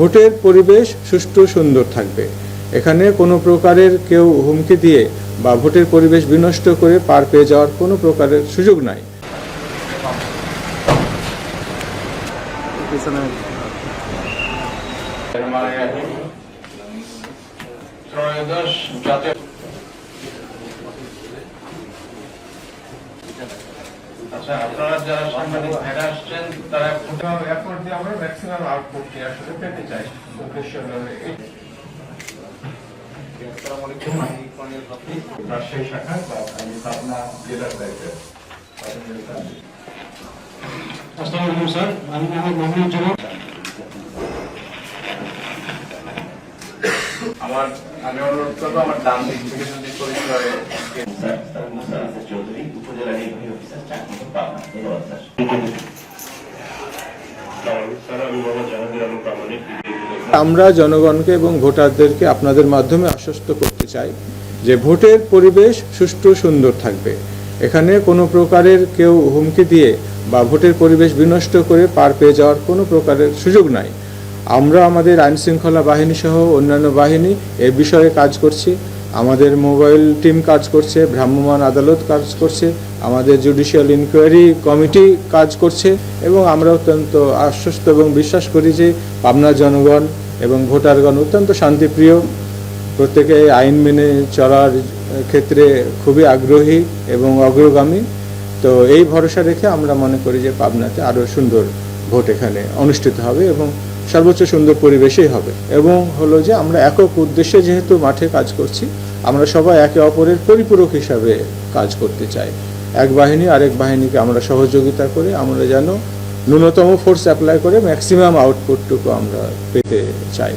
ভোটের পরিবেশ সুষ্ঠু সুন্দর থাকবে। এখানে কোনো প্রকারের কেউ হুমকি দিয়ে বা ভোটের পরিবেশ বিনষ্ট করে পার পেয়ে যাওয়ার কোনো প্রকারের সুযোগ নাই। আচ্ছা, আপনারা যারা সাংবাদিক ভাইরা আসছেন তারা এরপর দিয়ে আমরা ম্যাক্সিমাম আউটপুটটি আসলে পেতে চাই। আসসালামু আলাইকুম, আমি কর্নেল রফি, রাজশাহী শাখা বা আমি পাবনা জেলার দায়িত্বে। আসসালামু আলাইকুম স্যার, আমি মোহাম্মদ মাহমুদুজ্জামান। আমি অনুরোধ করবো আমার ডান দিক থেকে যদি পরিচয় চৌধুরী, উপজেলা নির্বাহী অফিসার, চাকরি পাবনা। ধন্যবাদ স্যার। আমরা জনগণকে এবং ভোটারদেরকে আপনাদের মাধ্যমে আশ্বস্ত করতে চাই যে ভোটের পরিবেশ সুষ্ঠু সুন্দর থাকবে। এখানে কোনো প্রকারের কেউ হুমকি দিয়ে বা ভোটের পরিবেশ বিনষ্ট করে পার পেয়ে যাওয়ার কোনো প্রকারের সুযোগ নাই। আমরা আমাদের আইনশৃঙ্খলা বাহিনী সহ অন্যান্য বাহিনী এ বিষয়ে কাজ করছি। আমাদের মোবাইল টিম কাজ করছে, ভ্রাম্যমাণ আদালত কাজ করছে, আমাদের জুডিশিয়াল ইনকোয়ারি কমিটি কাজ করছে এবং আমরা অত্যন্ত আশ্বস্ত এবং বিশ্বাস করি যে পাবনার জনগণ এবং ভোটারগণ অত্যন্ত শান্তিপ্রিয়, প্রত্যেকে আইন মেনে চলার ক্ষেত্রে খুবই আগ্রহী এবং অগ্রগামী। তো এই ভরসা রেখে আমরা মনে করি যে পাবনাতে আরও সুন্দর ভোট এখানে অনুষ্ঠিত হবে এবং সর্বোচ্চ সুন্দর পরিবেশেই হবে। এবং হলো যে আমরা একক উদ্দেশ্যে যেহেতু মাঠে কাজ করছি, আমরা সবাই একে অপরের পরিপূরক হিসাবে কাজ করতে চাই। এক বাহিনী আরেক বাহিনীকে আমরা সহযোগিতা করে আমরা যেন ন্যূনতম ফোর্স অ্যাপ্লাই করে ম্যাক্সিমাম আউটপুটটুকু আমরা পেতে চাই।